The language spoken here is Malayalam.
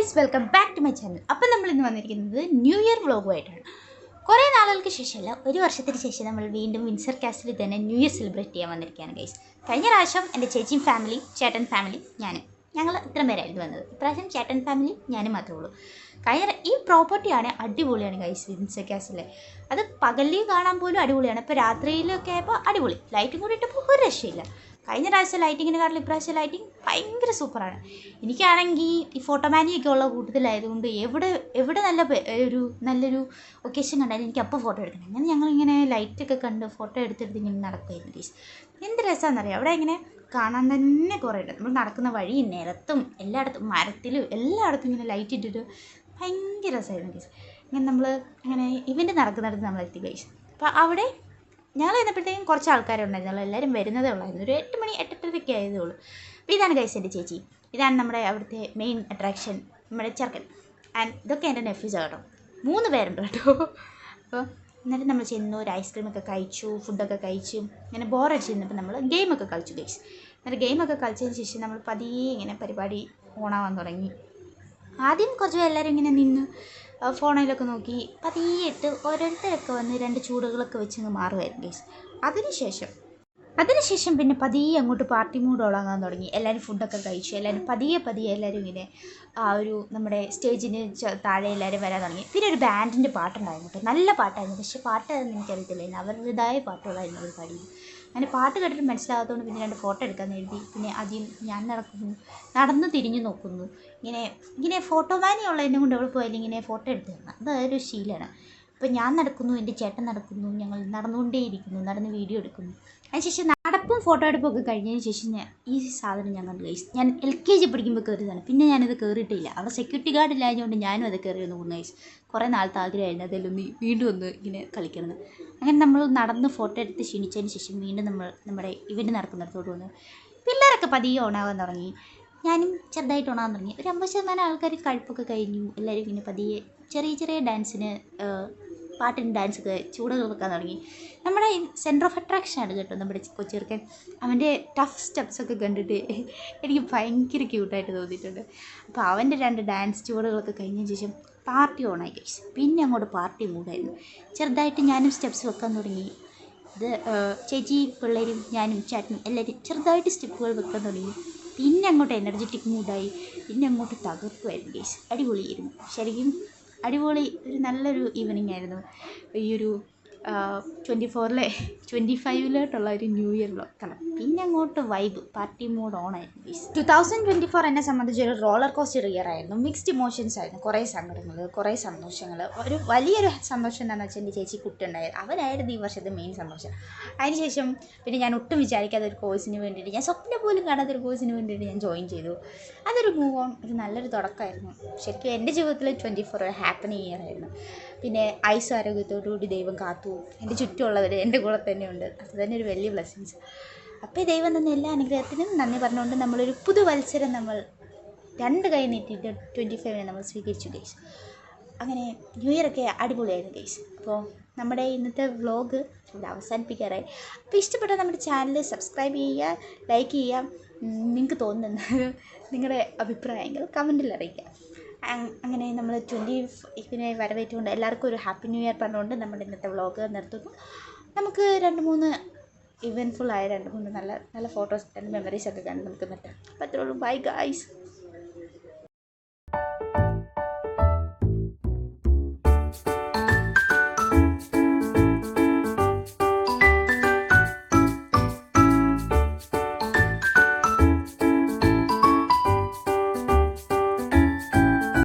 Guys, welcome back to my channel. അപ്പം നമ്മൾ ഇന്ന് വന്നിരിക്കുന്നത് ന്യൂ ഇയർ വ്ളോഗുമായിട്ടാണ്. കുറേ നാളുകൾക്ക് ശേഷമല്ല, ഒരു വർഷത്തിന് ശേഷം നമ്മൾ വീണ്ടും വിൻസർ കാസ്റ്റിൽ തന്നെ ന്യൂ ഇയർ സെലിബ്രേറ്റ് ചെയ്യാൻ വന്നിരിക്കുകയാണ് ഗൈസ്. കഴിഞ്ഞ പ്രാവശ്യം എൻ്റെ ചേച്ചിയും ഫാമിലി, ചേട്ടൻ ഫാമിലി, ഞങ്ങൾ ഇത്രയും പേരായിരുന്നു വന്നത്. ഇപ്രാവശ്യം ചേട്ടൻ ഫാമിലി ഞാനും മാത്രമേ ഉള്ളൂ. ഈ പ്രോപ്പർട്ടിയാണ് അടിപൊളിയാണ് ഗൈസ്. വിൻസർ കാസ്റ്റിലെ അത് പകലിൽ കാണാൻ പോലും അടിപൊളിയാണ്. ഇപ്പോൾ രാത്രിയിലൊക്കെ ആയപ്പോൾ അടിപൊളി. ലൈറ്റും കൂടി ഇട്ടപ്പോൾ ഒരു രക്ഷയില്ല. കഴിഞ്ഞ പ്രാവശ്യം ലൈറ്റിങ്ങിനെക്കാട്ടിലും ഇപ്രാവശ്യം ലൈറ്റിംഗ് ഭയങ്കര സൂപ്പറാണ്. എനിക്കാണെങ്കിൽ ഈ ഫോട്ടോമാനിയൊക്കെ ഉള്ള കൂട്ടത്തിലായതുകൊണ്ട് എവിടെ നല്ലൊരു ഒക്കേഷൻ കണ്ടാലും എനിക്ക് അപ്പോൾ ഫോട്ടോ എടുക്കണം. അങ്ങനെ ഞങ്ങളിങ്ങനെ ലൈറ്റൊക്കെ കണ്ട് ഫോട്ടോ എടുത്തെടുത്ത് ഇങ്ങനെ നടക്കുമായിരുന്നു ഗൈസ്. എന്ത് രസമാണെന്നറിയാം. അവിടെ ഇങ്ങനെ കാണാൻ തന്നെ കുറേ ഉണ്ട്. നമ്മൾ നടക്കുന്ന വഴി നിലത്തും എല്ലായിടത്തും മരത്തിലും എല്ലായിടത്തും ഇങ്ങനെ ലൈറ്റ് ഇട്ടിട്ട് ഭയങ്കര രസമായിരുന്നു ഗൈസ്. ഇങ്ങനെ നമ്മൾ ഇങ്ങനെ ഇവൻ്റ് നടക്കുന്നിടത്ത് നമ്മൾ എത്തി ഗൈസ്. അപ്പോൾ അവിടെ ഞങ്ങൾ ചെന്നപ്പോഴത്തേക്കും കുറച്ച് ആൾക്കാരുണ്ടായിരുന്നു. എല്ലാവരും വരുന്നതേ ഉള്ളായിരുന്നു. ഒരു 8 മണി 8:30 ആയതേ ഉള്ളൂ. അപ്പോൾ ഇതാണ് ഗൈസ് എൻ്റെ ചേച്ചി. ഇതാണ് നമ്മുടെ അവിടുത്തെ മെയിൻ അട്രാക്ഷൻ, നമ്മുടെ ചെറുക്കൻ. ആൻഡ് ഇതൊക്കെ എൻ്റെ നെഫ്യൂസ് കേട്ടോ. 3 പേരുണ്ട് കേട്ടോ. അപ്പോൾ എന്നിട്ട് നമ്മൾ ചെന്നു, ഒരു ഐസ്ക്രീമൊക്കെ കഴിച്ചു, ഫുഡൊക്കെ കഴിച്ചു. ഇങ്ങനെ ബോറടിച്ച് ചെന്നപ്പോൾ നമ്മൾ ഗെയിമൊക്കെ കളിച്ചു ഗൈസ്. എന്നിട്ട് ഗെയിമൊക്കെ കളിച്ചതിന് ശേഷം നമ്മൾ പതിയെ ഇങ്ങനെ പരിപാടി ഓണാവാൻ തുടങ്ങി. ആദ്യം കുറച്ച് എല്ലാവരും ഇങ്ങനെ നിന്ന് ഫോണിലൊക്കെ നോക്കി പതിയിട്ട് ഓരോരുത്തരൊക്കെ വന്ന് 2 ചൂടുകളൊക്കെ വെച്ചങ്ങ് മാറുമായിരുന്നു ഗൈസ്. അതിനുശേഷം പിന്നെ പതിയെ അങ്ങോട്ട് പാർട്ടി മൂഡ് ഉളകാൻ തുടങ്ങി. എല്ലാവരും ഫുഡൊക്കെ കഴിച്ചു. എല്ലാവരും പതിയെ എല്ലാവരും ഇങ്ങനെ നമ്മുടെ സ്റ്റേജിന് താഴെ എല്ലാവരും വരാൻ തുടങ്ങി. പിന്നെ ഒരു ബാൻഡിൻ്റെ പാട്ടുണ്ടായിരുന്നു കേട്ടോ. നല്ല പാട്ടായിരുന്നു. പക്ഷേ പാട്ടായിരുന്നു എനിക്കറിയത്തില്ലായിരുന്നു. അവരുടേതായ പാട്ടുകളായിരുന്നു അവർ പാടിയത്. അങ്ങനെ പാട്ട് കേട്ടിട്ട് മനസ്സിലാകാത്തതുകൊണ്ട് പിന്നെ 2 ഫോട്ടോ എടുക്കാൻ എഴുതി. പിന്നെ ആദ്യം ഞാൻ നടന്ന് തിരിഞ്ഞു നോക്കുന്നു. ഇങ്ങനെ ഫോട്ടോമാനി ഉള്ളതിനെ കൊണ്ട് അവിടെ പോയാലും ഇങ്ങനെ ഫോട്ടോ എടുത്ത് തരണം. അതൊരു ശീലമാണ്. അപ്പോൾ ഞാൻ നടക്കുന്നു, എൻ്റെ ചേട്ടൻ നടക്കുന്നു, ഞങ്ങൾ നടന്നുകൊണ്ടേയിരിക്കുന്നു, നടന്ന് വീഡിയോ എടുക്കുന്നു. അതിനുശേഷം നടപ്പും ഫോട്ടോ എടുപ്പൊക്കെ കഴിഞ്ഞതിന് ശേഷം ഈ സാധനം ഞാൻ കണ്ടു ഗൈസ്. ഞാൻ LKG പഠിക്കുമ്പോൾ കയറിയതാണ്. പിന്നെ ഞാനത് കയറിയിട്ടില്ല. അവിടെ സെക്യൂരിറ്റി ഗാർഡ് ഇല്ലായതുകൊണ്ട് ഞാനും അത് കയറി ഒന്ന് പോകുന്നു ഗൈസ്. കുറേ നാളത്തെ ആഗ്രഹമായിരുന്നു അതിലൊന്ന് വീണ്ടും ഒന്ന് ഇങ്ങനെ കളിക്കണം. അങ്ങനെ നമ്മൾ നടന്ന് ഫോട്ടോ എടുത്ത് ക്ഷീണിച്ചതിന് ശേഷം വീണ്ടും നമ്മൾ നമ്മുടെ ഇവൻ്റ് നടക്കുന്നിടത്തോട്ട് വന്നു. പിള്ളേരൊക്കെ പതിയെ ഓണാവാൻ തുടങ്ങി. ഞാനും ചെറുതായിട്ട് ഓണാൻ തുടങ്ങി. ഒരു 50% ആൾക്കാർ കഴിപ്പൊക്കെ കഴിഞ്ഞു. എല്ലാവരും ഇങ്ങനെ പതിയെ ചെറിയ ഡാൻസിന് പാട്ടിന് ഡാൻസൊക്കെ ചൂടുകൾ വെക്കാൻ തുടങ്ങി. നമ്മുടെ സെൻറ്റർ ഓഫ് അട്രാക്ഷനാണ് കേട്ടോ നമ്മുടെ കൊച്ചിർക്കൻ. അവൻ്റെ ടഫ് സ്റ്റെപ്സൊക്കെ കണ്ടിട്ട് എനിക്ക് ഭയങ്കര ക്യൂട്ടായിട്ട് തോന്നിയിട്ടുണ്ട്. അപ്പോൾ അവൻ്റെ 2 ഡാൻസ് ചൂടുകളൊക്കെ കഴിഞ്ഞതിന് ശേഷം പാർട്ടി ഓണായി കഴിച്ചു. പിന്നെ അങ്ങോട്ട് പാർട്ടി മൂടായിരുന്നു. ചെറുതായിട്ട് ഞാനും സ്റ്റെപ്സ് വെക്കാൻ തുടങ്ങി. ഇത് ചേച്ചി പിള്ളേരും ഞാനും ചേട്ടനും എല്ലാവരും ചെറുതായിട്ട് സ്റ്റെപ്പുകൾ വെക്കാൻ തുടങ്ങി. പിന്നെ അങ്ങോട്ട് എനർജറ്റിക് മൂഡായി. പിന്നെ അങ്ങോട്ട് തകർക്കുമായിരുന്നു ഗൈസ്. അടിപൊളിയായിരുന്നു. ശരിക്കും അടിപൊളി നല്ലൊരു ഈവനിങ് ആയിരുന്നു. ഈ ഒരു 25-ലോട്ടുള്ള ഒരു ന്യൂ ഇയർ വ്ളോഗ്. പിന്നെ അങ്ങോട്ട് വൈബ് പാർട്ടി മോഡ് ഓണായിരുന്നു ഗൈസ്. 2024 എന്നെ സംബന്ധിച്ചൊരു റോളർ കോസ്റ്റർ ഇയർ ആയിരുന്നു. മിക്സ്ഡ് ഇമോഷൻസ് ആയിരുന്നു. കുറേ സങ്കടങ്ങൾ, കുറേ സന്തോഷങ്ങൾ. ഒരു വലിയൊരു സന്തോഷം എന്താണെന്ന് വെച്ചാൽ എൻ്റെ ചേച്ചി കുട്ടുണ്ടായത്. അവരായിരുന്നു ഈ വർഷത്തെ മെയിൻ സന്തോഷം. അതിനുശേഷം പിന്നെ ഞാൻ ഒട്ടും വിചാരിക്കാത്ത ഒരു കോഴ്സിന് വേണ്ടിയിട്ട്, ഞാൻ സ്വപ്നം പോലും കാണാത്തൊരു കോഴ്സിന് വേണ്ടിയിട്ട് ഞാൻ ജോയിൻ ചെയ്തു. അതൊരു മൂവ് ഓൺ, ഒരു നല്ലൊരു തുടക്കമായിരുന്നു. ശരിക്കും എൻ്റെ ജീവിതത്തിൽ 24 ഒരു ഹാപ്പി ഇയർ ആയിരുന്നു. പിന്നെ ആയുസ്സും ആരോഗ്യത്തോടുകൂടി ദൈവം കാത്തു. എൻ്റെ ചുറ്റുമുള്ളവർ എൻ്റെ കൂടെ തന്നെയുണ്ട്. അത് തന്നെ ഒരു വലിയ ബ്ലെസ്സിങ്സ്. അപ്പോൾ ദൈവം തന്ന എല്ലാ അനുഗ്രഹത്തിനും നന്ദി പറഞ്ഞുകൊണ്ട് നമ്മളൊരു പുതുവത്സരം നമ്മൾ 2 കൈ നീട്ടിയിട്ട് 25 നമ്മൾ സ്വീകരിച്ചു ഗൈസ്. അങ്ങനെ ന്യൂ ഇയറൊക്കെ അടിപൊളിയായിരുന്നു ഗൈസ്. അപ്പോൾ നമ്മുടെ ഇന്നത്തെ വ്ളോഗ് ഇവിടെ അവസാനിപ്പിക്കാറായി. അപ്പോൾ ഇഷ്ടപ്പെട്ട നമ്മുടെ ചാനൽ സബ്സ്ക്രൈബ് ചെയ്യുക, ലൈക്ക് ചെയ്യുക. നിങ്ങൾക്ക് തോന്നുന്ന നിങ്ങളുടെ അഭിപ്രായങ്ങൾ കമൻറ്റിൽ അറിയിക്കുക. അങ്ങനെ നമ്മൾ 25 വരവേറ്റുകൊണ്ട് എല്ലാവർക്കും ഒരു ഹാപ്പി ന്യൂ ഇയർ പറഞ്ഞുകൊണ്ട് നമ്മുടെ ഇന്നത്തെ വ്ളോഗ് നിർത്തുന്നു. നമുക്ക് 2-3 ഇവൻറ്റ്ഫുള്ളായ 2-3 നല്ല ഫോട്ടോസ്, 2 മെമ്മറീസൊക്കെ കണ്ട് നമുക്ക് നിർത്താം. അപ്പോൾ അത്രേ ഉള്ളൂ. Bye guys.